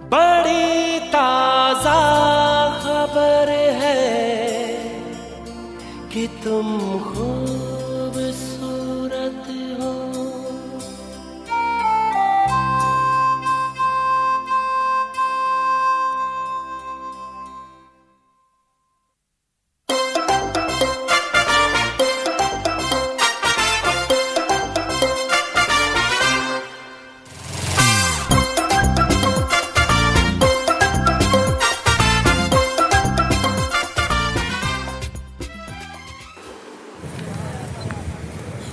बड़ी ताजा खबर है कि तुम खूबसूरत हो।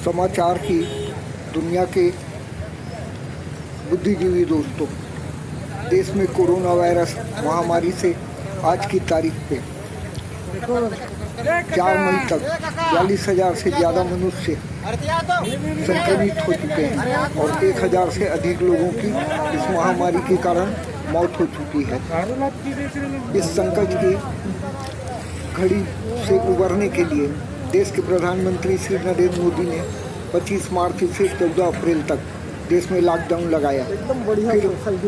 समाचार की दुनिया के बुद्धिजीवी दोस्तों, देश में कोरोना वायरस महामारी से आज की तारीख पे 4 मई तक 42,000 से ज़्यादा मनुष्य संक्रमित हो चुके हैं और 1,000 से अधिक लोगों की इस महामारी के कारण मौत हो चुकी है। इस संकट की घड़ी से उबरने के लिए देश के प्रधानमंत्री श्री नरेंद्र मोदी ने 25 मार्च से 14 अप्रैल तक देश में लॉकडाउन लगाया। फिर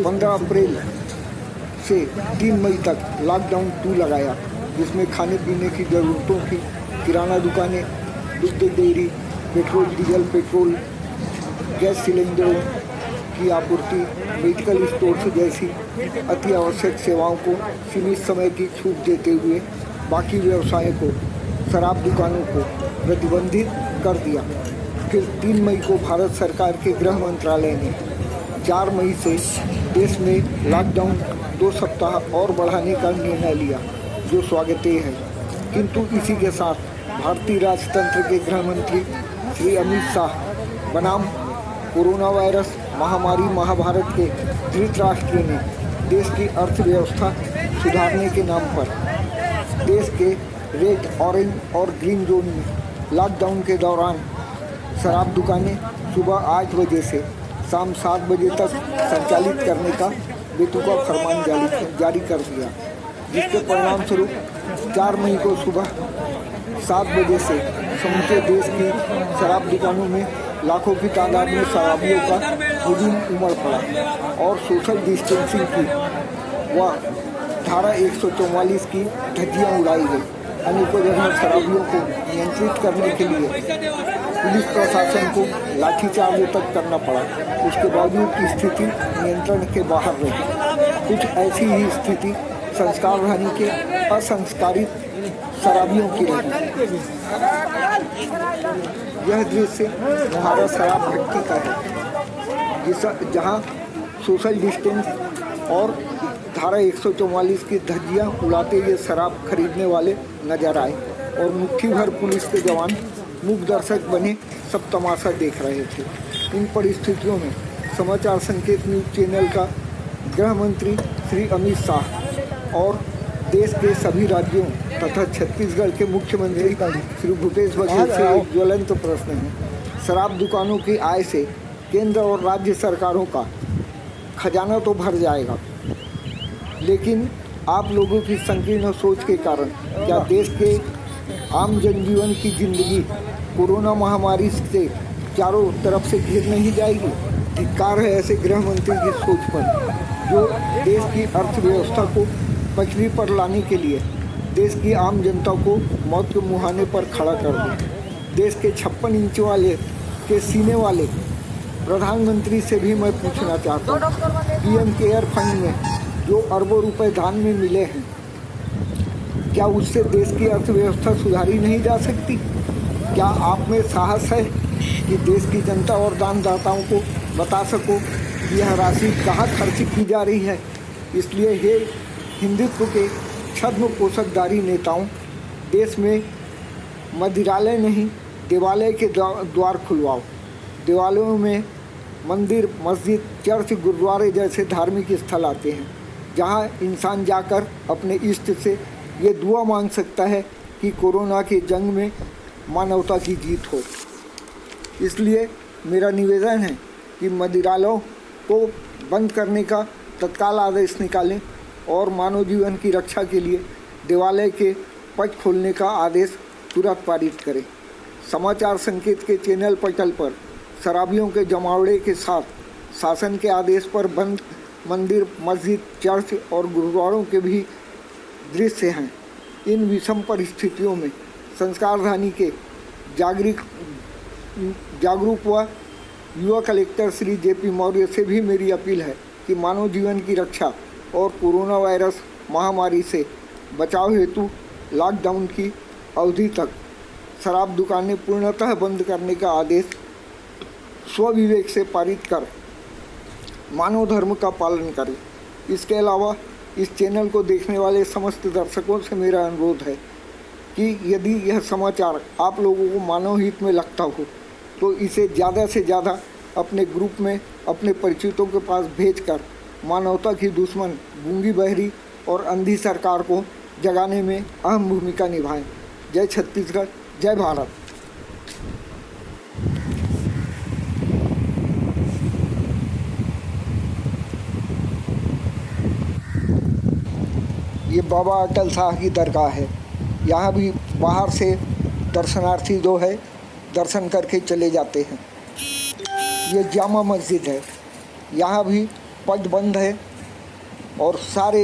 15 अप्रैल से 3 मई तक लॉकडाउन 2 लगाया, जिसमें खाने पीने की ज़रूरतों की किराना दुकानें, दुग्ध डेयरी, पेट्रोल, गैस सिलेंडरों की आपूर्ति, मेडिकल स्टोर्स जैसी अति आवश्यक सेवाओं को सीमित समय की छूट देते हुए बाकी व्यवसायों को, शराब दुकानों को प्रतिबंधित कर दिया। फिर 3 मई को भारत सरकार के गृह मंत्रालय ने 4 मई से देश में लॉकडाउन 2 सप्ताह और बढ़ाने का निर्णय लिया, जो स्वागत है। किंतु इसी के साथ भारतीय राजतंत्र के गृह मंत्री श्री अमित शाह बनाम कोरोना वायरस महामारी महाभारत के धृतराष्ट्र ने देश की अर्थव्यवस्था सुधारने के नाम पर देश के रेड, ऑरेंज और ग्रीन जोन में लॉकडाउन के दौरान शराब दुकानें सुबह 8 बजे से शाम 7 बजे तक संचालित करने का बेतुका फरमान जारी कर दिया, जिसके परिणाम स्वरूप 4 मई को सुबह 7 बजे से समूचे देश की शराब दुकानों में लाखों की तादाद में शराबियों का हुजूम उमड़ पड़ा और सोशल डिस्टेंसिंग की व धारा 144 की धज्जियाँ उड़ाई गई। अनेकों जगह शराबियों को नियंत्रित करने के लिए पुलिस प्रशासन को लाठीचार्ज तक करना पड़ा। उसके बावजूद स्थिति नियंत्रण के बाहर रही। कुछ ऐसी ही स्थिति संस्कार रहने के असंस्कारित शराबियों की रही। यह दृश्य भारत शराब भट्टी का है, जहाँ सोशल डिस्टेंस और धारा 144 की धज्जियाँ उड़ाते हुए शराब खरीदने वाले नजर आए और मुट्ठी भर पुलिस के जवान मूक दर्शक बने सब तमाशा देख रहे थे। इन परिस्थितियों में समाचार संकेत न्यूज़ चैनल का गृह मंत्री श्री अमित शाह और देश के सभी राज्यों तथा छत्तीसगढ़ के मुख्यमंत्री श्री भूपेश बघेल से एक ज्वलंत प्रश्न है। शराब दुकानों की आय से केंद्र और राज्य सरकारों का खजाना तो भर जाएगा, लेकिन आप लोगों की संकीर्ण सोच के कारण क्या देश के आम जनजीवन की जिंदगी कोरोना महामारी से चारों तरफ से घिर नहीं जाएगी? धिक्कार है ऐसे गृह मंत्री की सोच पर, जो देश की अर्थव्यवस्था को पटरी पर लाने के लिए देश की आम जनता को मौत के मुहाने पर खड़ा कर दे। देश के 56 इंच वाले के सीने वाले प्रधानमंत्री से भी मैं पूछना चाहता हूँ, पीएम केयर फंड में जो अरबों रुपए दान में मिले हैं, क्या उससे देश की अर्थव्यवस्था सुधारी नहीं जा सकती? क्या आप में साहस है कि देश की जनता और दानदाताओं को बता सको कि यह राशि कहाँ खर्च की जा रही है? इसलिए ये हिंदुत्व के छद्म पोषकधारी नेताओं, देश में मदिरालय नहीं देवालय के द्वार खुलवाओ। देवालयों में मंदिर, मस्जिद, चर्च, गुरुद्वारे जैसे धार्मिक स्थल आते हैं, जहां इंसान जाकर अपने इष्ट से ये दुआ मांग सकता है कि कोरोना की जंग में मानवता की जीत हो। इसलिए मेरा निवेदन है कि मंदिरालयों को बंद करने का तत्काल आदेश निकालें और मानव जीवन की रक्षा के लिए देवालय के पट खोलने का आदेश तुरंत पारित करें। समाचार संकेत के चैनल पोर्टल पर शराबियों के जमावड़े के साथ शासन के आदेश पर बंद मंदिर, मस्जिद, चर्च और गुरुद्वारों के भी दृश्य हैं। इन विषम परिस्थितियों में संस्कारधानी के जागरूक व युवा कलेक्टर श्री JP मौर्य से भी मेरी अपील है कि मानव जीवन की रक्षा और कोरोना वायरस महामारी से बचाव हेतु लॉकडाउन की अवधि तक शराब दुकानें पूर्णतः बंद करने का आदेश स्वविवेक से पारित कर मानव धर्म का पालन करें। इसके अलावा इस चैनल को देखने वाले समस्त दर्शकों से मेरा अनुरोध है कि यदि यह समाचार आप लोगों को मानव हित में लगता हो तो इसे ज़्यादा से ज़्यादा अपने ग्रुप में अपने परिचितों के पास भेजकर मानवता की दुश्मन गूंगी बहरी और अंधी सरकार को जगाने में अहम भूमिका निभाएं। जय छत्तीसगढ़, जय भारत। ये बाबा अटल शाह की दरगाह है। यहाँ भी बाहर से दर्शनार्थी जो है दर्शन करके चले जाते हैं। ये जामा मस्जिद है, यहाँ भी पट बंद है और सारे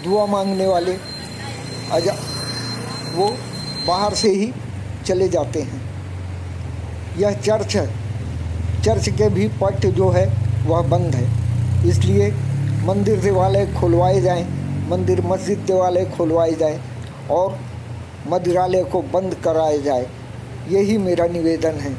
दुआ मांगने वाले वो बाहर से ही चले जाते हैं। यह चर्च है, चर्च के भी पट जो है वह बंद है, इसलिए मंदिर देवालय खुलवाए जाएं, मंदिर मस्जिद देवालय खुलवाए जाएं और मंदिरालय को बंद कराया जाए, यही मेरा निवेदन है।